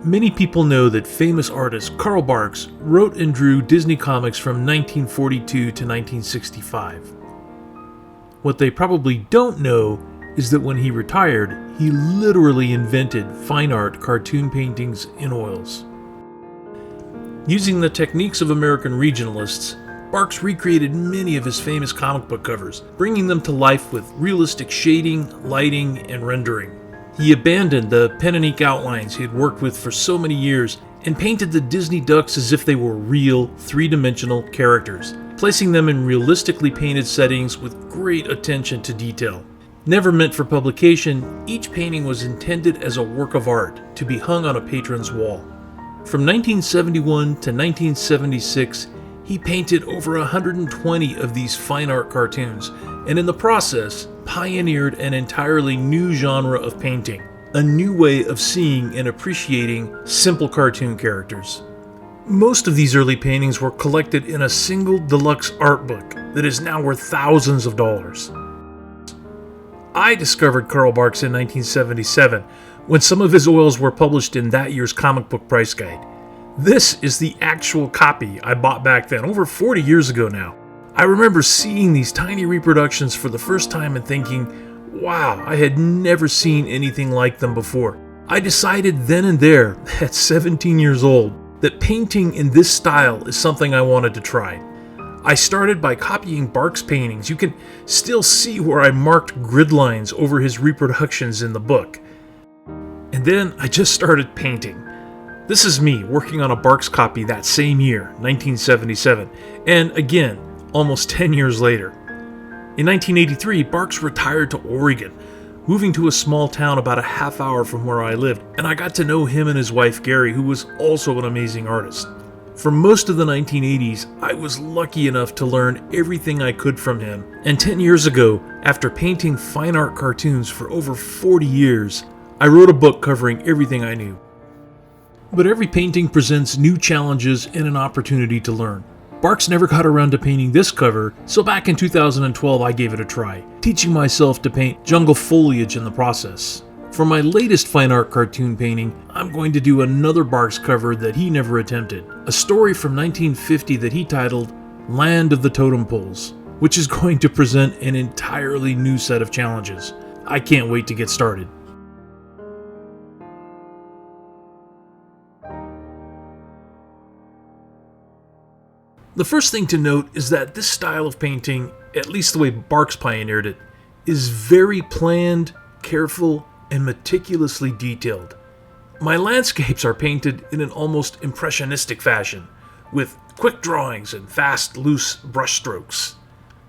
Many people know that famous artist Carl Barks wrote and drew Disney comics from 1942 to 1965. What they probably don't know is that when he retired, he literally invented fine art cartoon paintings in oils. Using the techniques of American regionalists, Barks recreated many of his famous comic book covers, bringing them to life with realistic shading, lighting, and rendering. He abandoned the pen and ink outlines he had worked with for so many years and painted the Disney ducks as if they were real, three-dimensional characters, placing them in realistically painted settings with great attention to detail. Never meant for publication, each painting was intended as a work of art to be hung on a patron's wall. From 1971 to 1976, he painted over 120 of these fine art cartoons, and in the process, pioneered an entirely new genre of painting, a new way of seeing and appreciating simple cartoon characters. Most of these early paintings were collected in a single deluxe art book that is now worth thousands of dollars. I discovered Carl Barks in 1977 when some of his oils were published in that year's comic book price guide. This is the actual copy I bought back then, over 40 years ago now. I remember seeing these tiny reproductions for the first time and thinking, wow, I had never seen anything like them before. I decided then and there, at 17 years old, that painting in this style is something I wanted to try. I started by copying Barks' paintings. You can still see where I marked grid lines over his reproductions in the book. And then I just started painting. This is me working on a Barks copy that same year, 1977, and again, almost 10 years later. In 1983, Barks retired to Oregon, moving to a small town about a half hour from where I lived, and I got to know him and his wife Gary, who was also an amazing artist. For most of the 1980s, I was lucky enough to learn everything I could from him, and 10 years ago, after painting fine art cartoons for over 40 years, I wrote a book covering everything I knew. But every painting presents new challenges and an opportunity to learn. Barks never got around to painting this cover, so back in 2012 I gave it a try, teaching myself to paint jungle foliage in the process. For my latest fine art cartoon painting, I'm going to do another Barks cover that he never attempted, a story from 1950 that he titled Land of the Totem Poles, which is going to present an entirely new set of challenges. I can't wait to get started. The first thing to note is that this style of painting, at least the way Barks pioneered it, is very planned, careful, and meticulously detailed. My landscapes are painted in an almost impressionistic fashion, with quick drawings and fast, loose brushstrokes.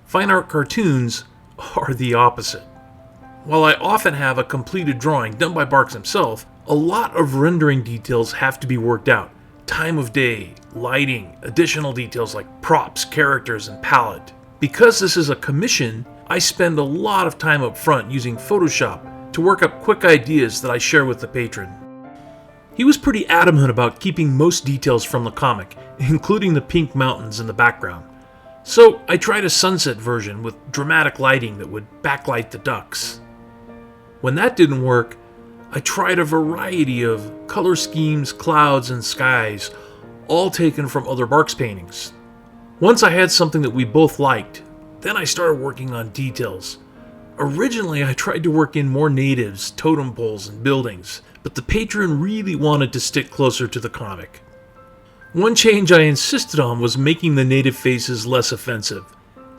Fine art cartoons are the opposite. While I often have a completed drawing done by Barks himself, a lot of rendering details have to be worked out. Time of day, lighting, additional details like props, characters, and palette. Because this is a commission, I spend a lot of time up front using Photoshop to work up quick ideas that I share with the patron. He was pretty adamant about keeping most details from the comic, including the pink mountains in the background. So I tried a sunset version with dramatic lighting that would backlight the ducks. When that didn't work, I tried a variety of color schemes, clouds, and skies, all taken from other Barks paintings. Once I had something that we both liked, then I started working on details. Originally, I tried to work in more natives, totem poles, and buildings, but the patron really wanted to stick closer to the comic. One change I insisted on was making the native faces less offensive.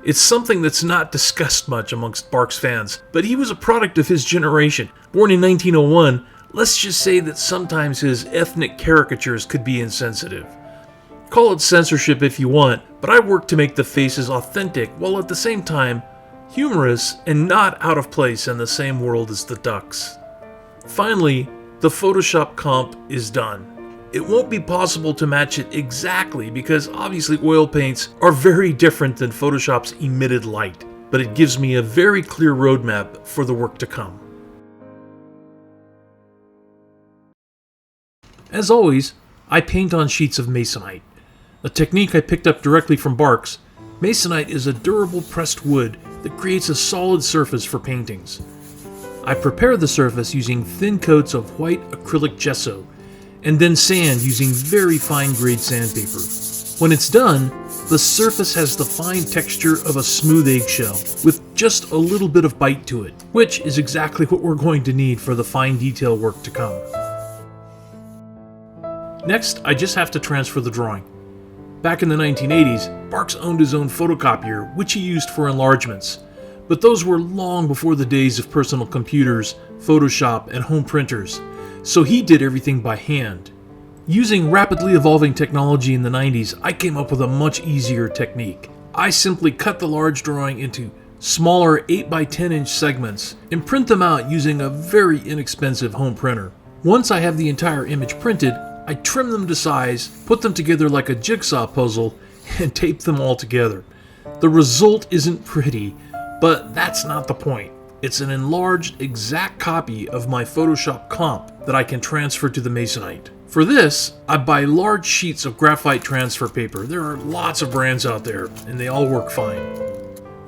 It's something that's not discussed much amongst Barks fans, but he was a product of his generation. Born in 1901, let's just say that sometimes his ethnic caricatures could be insensitive. Call it censorship if you want, but I worked to make the faces authentic while at the same time humorous and not out of place in the same world as the ducks. Finally, the Photoshop comp is done. It won't be possible to match it exactly because obviously oil paints are very different than Photoshop's emitted light, but it gives me a very clear roadmap for the work to come. As always, I paint on sheets of masonite, a technique I picked up directly from Barks. Masonite is a durable pressed wood that creates a solid surface for paintings. I prepare the surface using thin coats of white acrylic gesso, and then sand using very fine grade sandpaper. When it's done, the surface has the fine texture of a smooth eggshell, with just a little bit of bite to it, which is exactly what we're going to need for the fine detail work to come. Next, I just have to transfer the drawing. Back in the 1980s, Barks owned his own photocopier, which he used for enlargements, but those were long before the days of personal computers, Photoshop, and home printers, so he did everything by hand. Using rapidly evolving technology in the 90s, I came up with a much easier technique. I simply cut the large drawing into smaller 8x10-inch segments and print them out using a very inexpensive home printer. Once I have the entire image printed, I trim them to size, put them together like a jigsaw puzzle, and tape them all together. The result isn't pretty, but that's not the point. It's an enlarged, exact copy of my Photoshop comp that I can transfer to the Masonite. For this, I buy large sheets of graphite transfer paper. There are lots of brands out there, and they all work fine.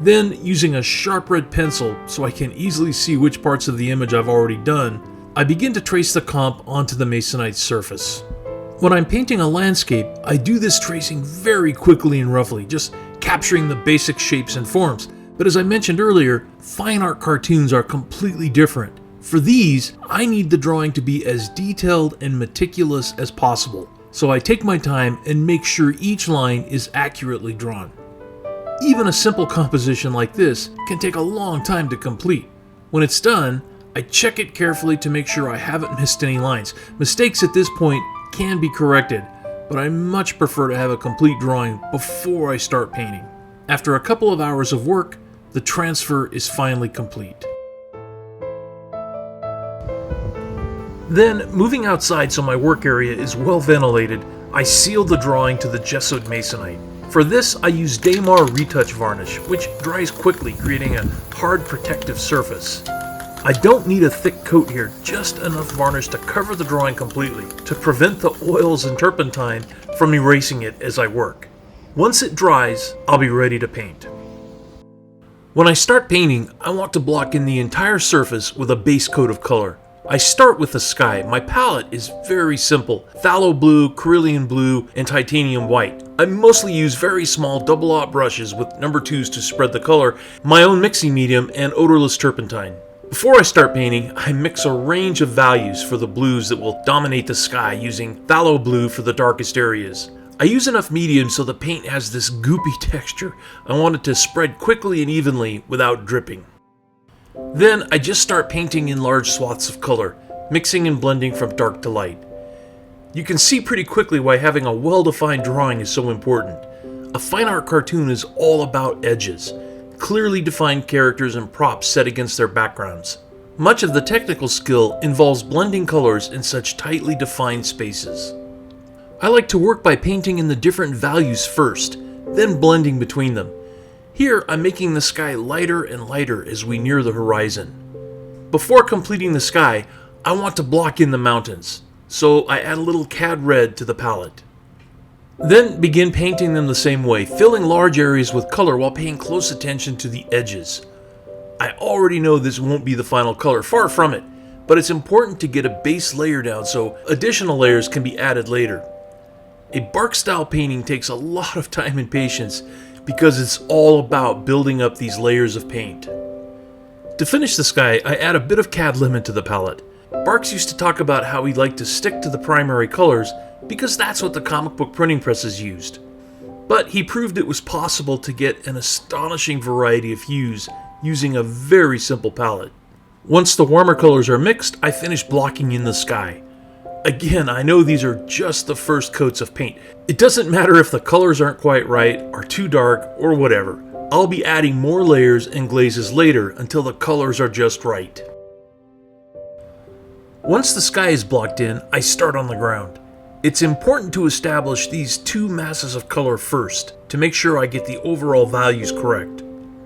Then, using a sharp red pencil so I can easily see which parts of the image I've already done, I begin to trace the comp onto the Masonite surface. When I'm painting a landscape, I do this tracing very quickly and roughly, just capturing the basic shapes and forms. But as I mentioned earlier, fine art cartoons are completely different. For these, I need the drawing to be as detailed and meticulous as possible, so I take my time and make sure each line is accurately drawn. Even a simple composition like this can take a long time to complete. When it's done, I check it carefully to make sure I haven't missed any lines. Mistakes at this point can be corrected, but I much prefer to have a complete drawing before I start painting. After a couple of hours of work, the transfer is finally complete. Then, moving outside so my work area is well ventilated, I seal the drawing to the gessoed masonite. For this, I use Daymar Retouch Varnish, which dries quickly, creating a hard protective surface. I don't need a thick coat here, just enough varnish to cover the drawing completely, to prevent the oils and turpentine from erasing it as I work. Once it dries, I'll be ready to paint. When I start painting, I want to block in the entire surface with a base coat of color. I start with the sky. My palette is very simple: phthalo blue, cerulean blue, and titanium white. I mostly use very small double-aught brushes with number 2s to spread the color, my own mixing medium, and odorless turpentine. Before I start painting, I mix a range of values for the blues that will dominate the sky, using phthalo blue for the darkest areas. I use enough medium so the paint has this goopy texture. I want it to spread quickly and evenly without dripping. Then I just start painting in large swaths of color, mixing and blending from dark to light. You can see pretty quickly why having a well-defined drawing is so important. A fine art cartoon is all about edges, clearly defined characters and props set against their backgrounds. Much of the technical skill involves blending colors in such tightly defined spaces. I like to work by painting in the different values first, then blending between them. Here, I'm making the sky lighter and lighter as we near the horizon. Before completing the sky, I want to block in the mountains, so I add a little cad red to the palette. Then begin painting them the same way, filling large areas with color while paying close attention to the edges. I already know this won't be the final color, far from it, but it's important to get a base layer down so additional layers can be added later. A bark-style painting takes a lot of time and patience, because it's all about building up these layers of paint. To finish the sky, I add a bit of cad lemon to the palette. Barks used to talk about how he liked to stick to the primary colors because that's what the comic book printing presses used. But he proved it was possible to get an astonishing variety of hues using a very simple palette. Once the warmer colors are mixed, I finish blocking in the sky. Again, I know these are just the first coats of paint. It doesn't matter if the colors aren't quite right, are too dark, or whatever. I'll be adding more layers and glazes later until the colors are just right. Once the sky is blocked in, I start on the ground. It's important to establish these two masses of color first to make sure I get the overall values correct.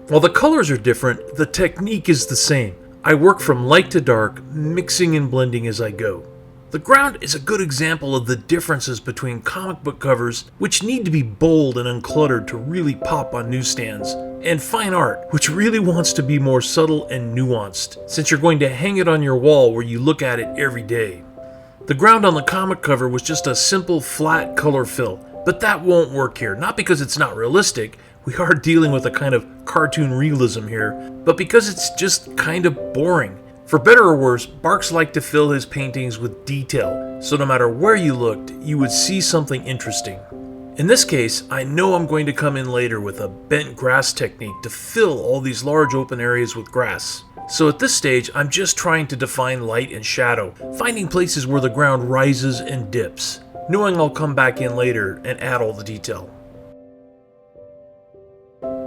While the colors are different, the technique is the same. I work from light to dark, mixing and blending as I go. The ground is a good example of the differences between comic book covers, which need to be bold and uncluttered to really pop on newsstands, and fine art, which really wants to be more subtle and nuanced, since you're going to hang it on your wall where you look at it every day. The ground on the comic cover was just a simple flat color fill, but that won't work here, not because it's not realistic. We are dealing with a kind of cartoon realism here, but because it's just kind of boring. For better or worse, Barks liked to fill his paintings with detail, so no matter where you looked, you would see something interesting. In this case, I know I'm going to come in later with a bent grass technique to fill all these large open areas with grass. So at this stage, I'm just trying to define light and shadow, finding places where the ground rises and dips, knowing I'll come back in later and add all the detail.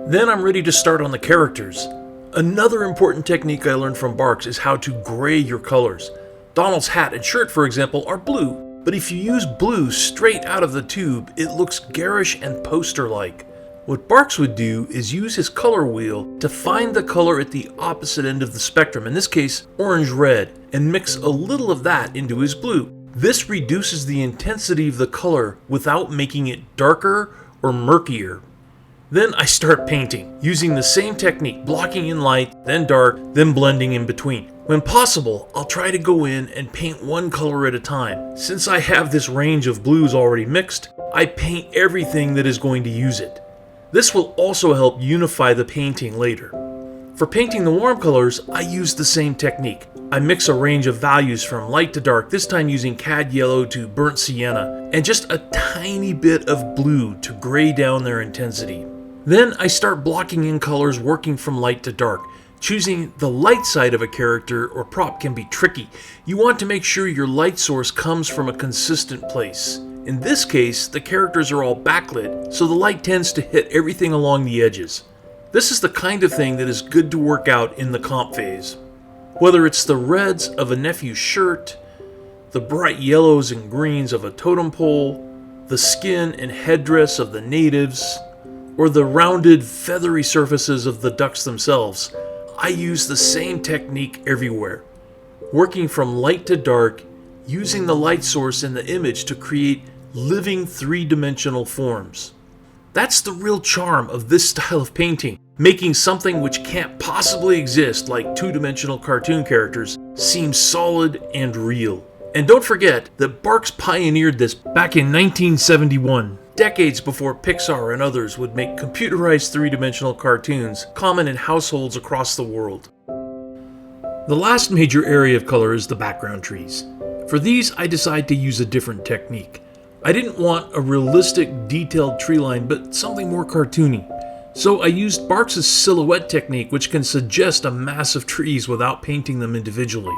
Then I'm ready to start on the characters. Another important technique I learned from Barks is how to gray your colors. Donald's hat and shirt, for example, are blue, but if you use blue straight out of the tube, it looks garish and poster-like. What Barks would do is use his color wheel to find the color at the opposite end of the spectrum, in this case, orange-red, and mix a little of that into his blue. This reduces the intensity of the color without making it darker or murkier. Then I start painting, using the same technique, blocking in light, then dark, then blending in between. When possible, I'll try to go in and paint one color at a time. Since I have this range of blues already mixed, I paint everything that is going to use it. This will also help unify the painting later. For painting the warm colors, I use the same technique. I mix a range of values from light to dark, this time using cad yellow to burnt sienna, and just a tiny bit of blue to gray down their intensity. Then I start blocking in colors working from light to dark. Choosing the light side of a character or prop can be tricky. You want to make sure your light source comes from a consistent place. In this case, the characters are all backlit, so the light tends to hit everything along the edges. This is the kind of thing that is good to work out in the comp phase. Whether it's the reds of a nephew's shirt, the bright yellows and greens of a totem pole, the skin and headdress of the natives, or the rounded, feathery surfaces of the ducks themselves, I use the same technique everywhere. Working from light to dark, using the light source in the image to create living three-dimensional forms. That's the real charm of this style of painting, making something which can't possibly exist like two-dimensional cartoon characters seem solid and real. And don't forget that Barks pioneered this back in 1971. Decades before Pixar and others would make computerized three-dimensional cartoons common in households across the world. The last major area of color is the background trees. For these, I decided to use a different technique. I didn't want a realistic, detailed tree line, but something more cartoony. So I used Barks' silhouette technique, which can suggest a mass of trees without painting them individually.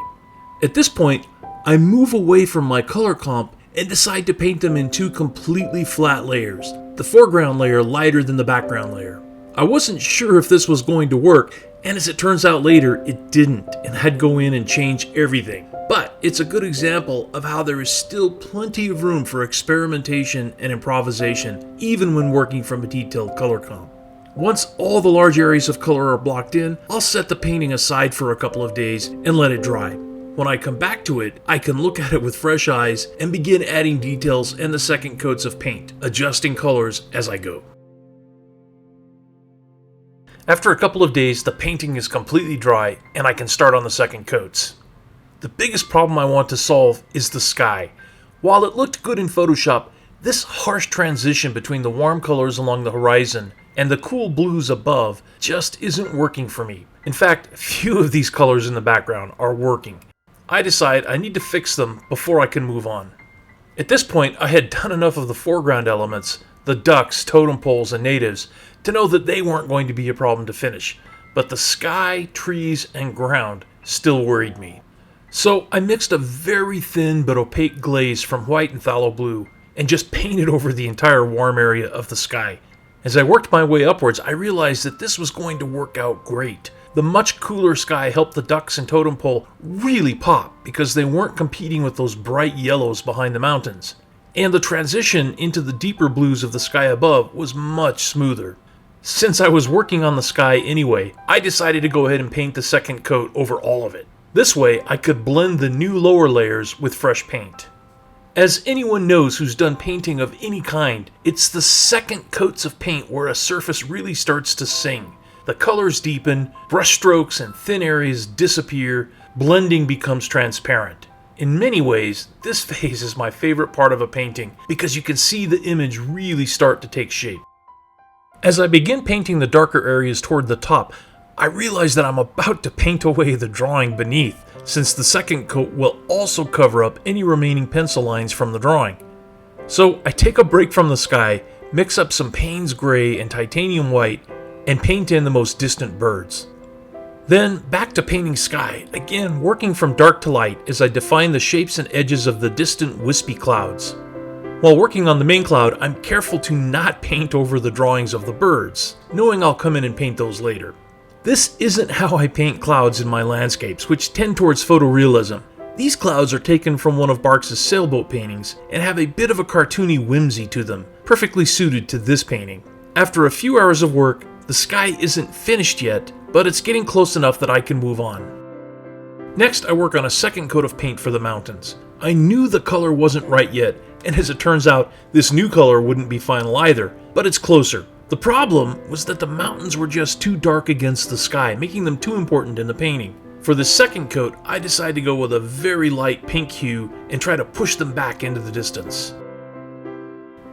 At this point, I move away from my color comp and decide to paint them in two completely flat layers, the foreground layer lighter than the background layer. I wasn't sure if this was going to work, and as it turns out later, it didn't, and I had to go in and change everything. But it's a good example of how there is still plenty of room for experimentation and improvisation, even when working from a detailed color comp. Once all the large areas of color are blocked in, I'll set the painting aside for a couple of days and let it dry. When I come back to it, I can look at it with fresh eyes and begin adding details and the second coats of paint, adjusting colors as I go. After a couple of days, the painting is completely dry and I can start on the second coats. The biggest problem I want to solve is the sky. While it looked good in Photoshop, this harsh transition between the warm colors along the horizon and the cool blues above just isn't working for me. In fact, few of these colors in the background are working. I decide I need to fix them before I can move on. At this point, I had done enough of the foreground elements, the ducks, totem poles, and natives, to know that they weren't going to be a problem to finish, but the sky, trees, and ground still worried me. So I mixed a very thin but opaque glaze from white and phthalo blue, and just painted over the entire warm area of the sky. As I worked my way upwards, I realized that this was going to work out great. The much cooler sky helped the ducks and totem pole really pop because they weren't competing with those bright yellows behind the mountains. And the transition into the deeper blues of the sky above was much smoother. Since I was working on the sky anyway, I decided to go ahead and paint the second coat over all of it. This way, I could blend the new lower layers with fresh paint. As anyone knows who's done painting of any kind, it's the second coats of paint where a surface really starts to sing. The colors deepen, brush strokes and thin areas disappear, blending becomes transparent. In many ways, this phase is my favorite part of a painting because you can see the image really start to take shape. As I begin painting the darker areas toward the top, I realize that I'm about to paint away the drawing beneath, since the second coat will also cover up any remaining pencil lines from the drawing. So I take a break from the sky, mix up some Payne's Gray and Titanium White, and paint in the most distant birds. Then back to painting sky, again working from dark to light as I define the shapes and edges of the distant wispy clouds. While working on the main cloud, I'm careful to not paint over the drawings of the birds, knowing I'll come in and paint those later. This isn't how I paint clouds in my landscapes, which tend towards photorealism. These clouds are taken from one of Barks' sailboat paintings and have a bit of a cartoony whimsy to them, perfectly suited to this painting. After a few hours of work, the sky isn't finished yet, but it's getting close enough that I can move on. Next, I work on a second coat of paint for the mountains. I knew the color wasn't right yet, and as it turns out, this new color wouldn't be final either, but it's closer. The problem was that the mountains were just too dark against the sky, making them too important in the painting. For the second coat, I decide to go with a very light pink hue and try to push them back into the distance.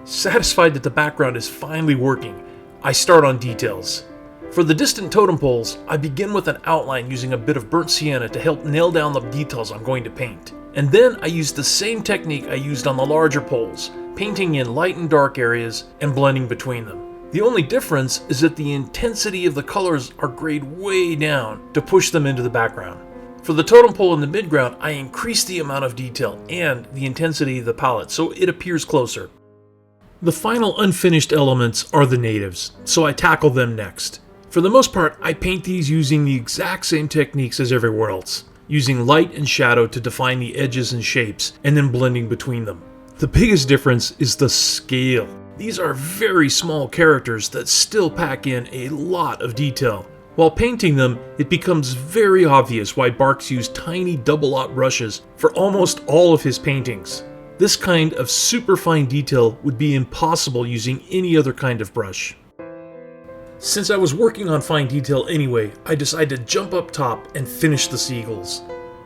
Satisfied that the background is finally working, I start on details. For the distant totem poles, I begin with an outline using a bit of burnt sienna to help nail down the details I'm going to paint. And then I use the same technique I used on the larger poles, painting in light and dark areas and blending between them. The only difference is that the intensity of the colors are grayed way down to push them into the background. For the totem pole in the midground, I increase the amount of detail and the intensity of the palette so it appears closer. The final unfinished elements are the natives, so I tackle them next. For the most part, I paint these using the exact same techniques as everywhere else, using light and shadow to define the edges and shapes, and then blending between them. The biggest difference is the scale. These are very small characters that still pack in a lot of detail. While painting them, it becomes very obvious why Barks used tiny double-aught brushes for almost all of his paintings. This kind of super fine detail would be impossible using any other kind of brush. Since I was working on fine detail anyway, I decided to jump up top and finish the seagulls.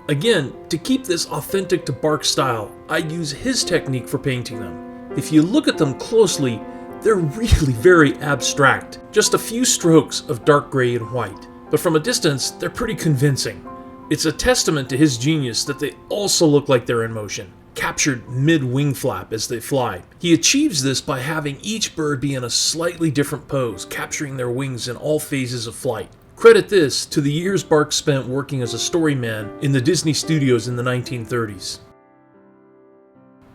Again, to keep this authentic to Barks' style, I use his technique for painting them. If you look at them closely, they're really very abstract, just a few strokes of dark gray and white. But from a distance, they're pretty convincing. It's a testament to his genius that they also look like they're in motion, captured mid-wing flap as they fly. He achieves this by having each bird be in a slightly different pose, capturing their wings in all phases of flight. Credit this to the years Barks spent working as a storyman in the Disney studios in the 1930s.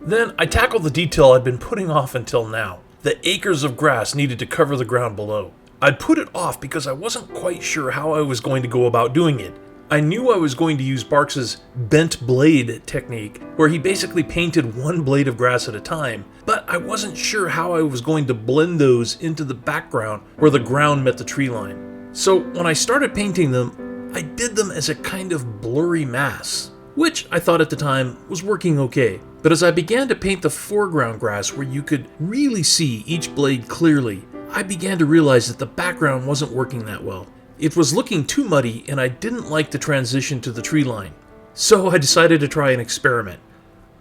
Then I tackle the detail I'd been putting off until now, the acres of grass needed to cover the ground below. I'd put it off because I wasn't quite sure how I was going to go about doing it. I knew I was going to use Barks' bent blade technique, where he basically painted one blade of grass at a time, but I wasn't sure how I was going to blend those into the background where the ground met the tree line. So when I started painting them, I did them as a kind of blurry mass, which I thought at the time was working okay. But as I began to paint the foreground grass where you could really see each blade clearly, I began to realize that the background wasn't working that well. It was looking too muddy and I didn't like the transition to the tree line. So I decided to try an experiment.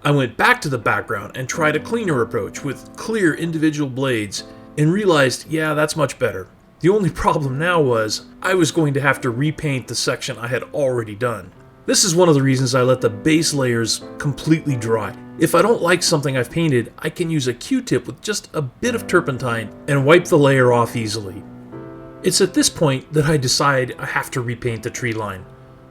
I went back to the background and tried a cleaner approach with clear individual blades and realized, yeah, that's much better. The only problem now was I was going to have to repaint the section I had already done. This is one of the reasons I let the base layers completely dry. If I don't like something I've painted, I can use a Q-tip with just a bit of turpentine and wipe the layer off easily. It's at this point that I decide I have to repaint the tree line.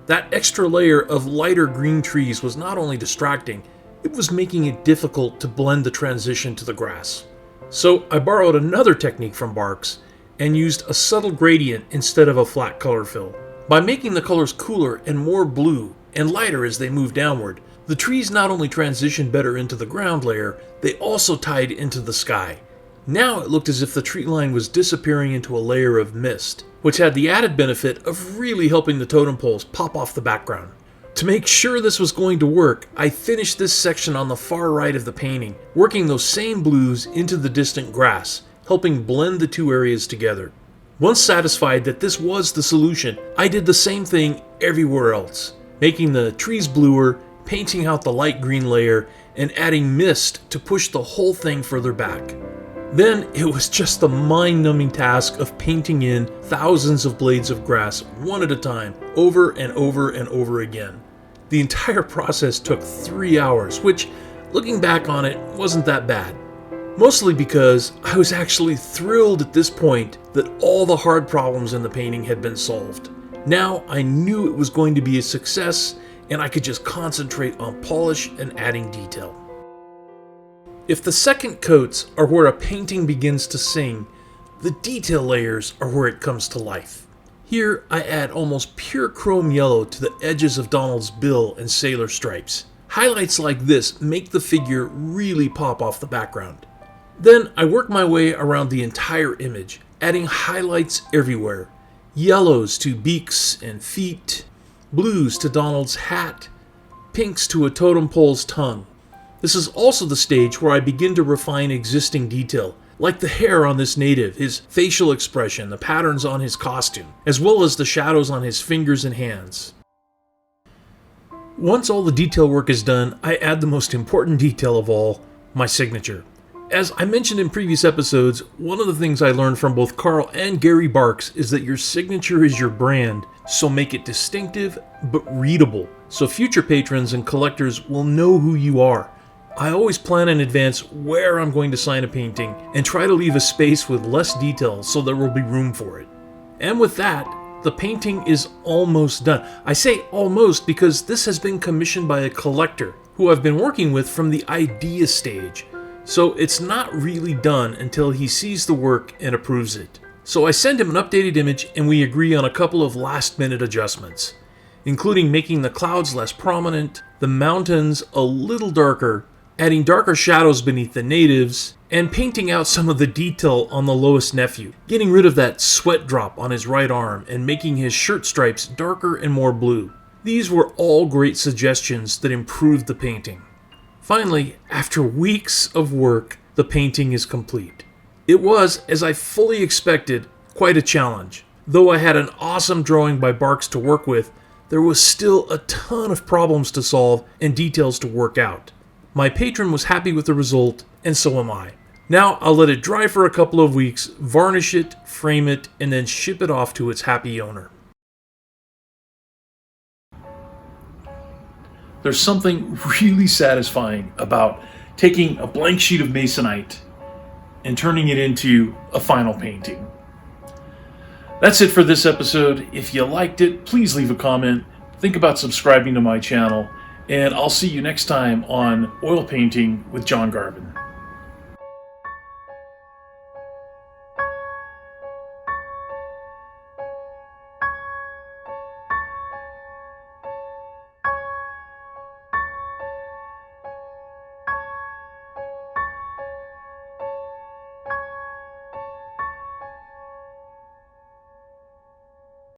That extra layer of lighter green trees was not only distracting, it was making it difficult to blend the transition to the grass. So I borrowed another technique from Barks and used a subtle gradient instead of a flat color fill. By making the colors cooler and more blue and lighter as they move downward, the trees not only transitioned better into the ground layer, they also tied into the sky. Now it looked as if the tree line was disappearing into a layer of mist, which had the added benefit of really helping the totem poles pop off the background. To make sure this was going to work, I finished this section on the far right of the painting, working those same blues into the distant grass, helping blend the two areas together. Once satisfied that this was the solution, I did the same thing everywhere else, making the trees bluer, painting out the light green layer, and adding mist to push the whole thing further back. Then it was just the mind-numbing task of painting in thousands of blades of grass one at a time, over and over and over again. The entire process took 3 hours, which, looking back on it, wasn't that bad. Mostly because I was actually thrilled at this point that all the hard problems in the painting had been solved. Now I knew it was going to be a success, and I could just concentrate on polish and adding detail. If the second coats are where a painting begins to sing, the detail layers are where it comes to life. Here I add almost pure chrome yellow to the edges of Donald's bill and sailor stripes. Highlights like this make the figure really pop off the background. Then I work my way around the entire image, adding highlights everywhere. Yellows to beaks and feet, blues to Donald's hat, pinks to a totem pole's tongue. This is also the stage where I begin to refine existing detail, like the hair on this native, his facial expression, the patterns on his costume, as well as the shadows on his fingers and hands. Once all the detail work is done, I add the most important detail of all, my signature. As I mentioned in previous episodes, one of the things I learned from both Carl and Gary Barks is that your signature is your brand, so make it distinctive but readable, so future patrons and collectors will know who you are. I always plan in advance where I'm going to sign a painting and try to leave a space with less detail so there will be room for it. And with that, the painting is almost done. I say almost because this has been commissioned by a collector who I've been working with from the idea stage. So it's not really done until he sees the work and approves it. So I send him an updated image and we agree on a couple of last-minute adjustments, including making the clouds less prominent, the mountains a little darker, adding darker shadows beneath the natives, and painting out some of the detail on the lowest nephew, getting rid of that sweat drop on his right arm and making his shirt stripes darker and more blue. These were all great suggestions that improved the painting. Finally, after weeks of work, the painting is complete. It was, as I fully expected, quite a challenge. Though I had an awesome drawing by Barks to work with, there was still a ton of problems to solve and details to work out. My patron was happy with the result, and so am I. Now I'll let it dry for a couple of weeks, varnish it, frame it, and then ship it off to its happy owner. There's something really satisfying about taking a blank sheet of masonite and turning it into a final painting. That's it for this episode. If you liked it, please leave a comment. Think about subscribing to my channel, and I'll see you next time on Oil Painting with John Garvin.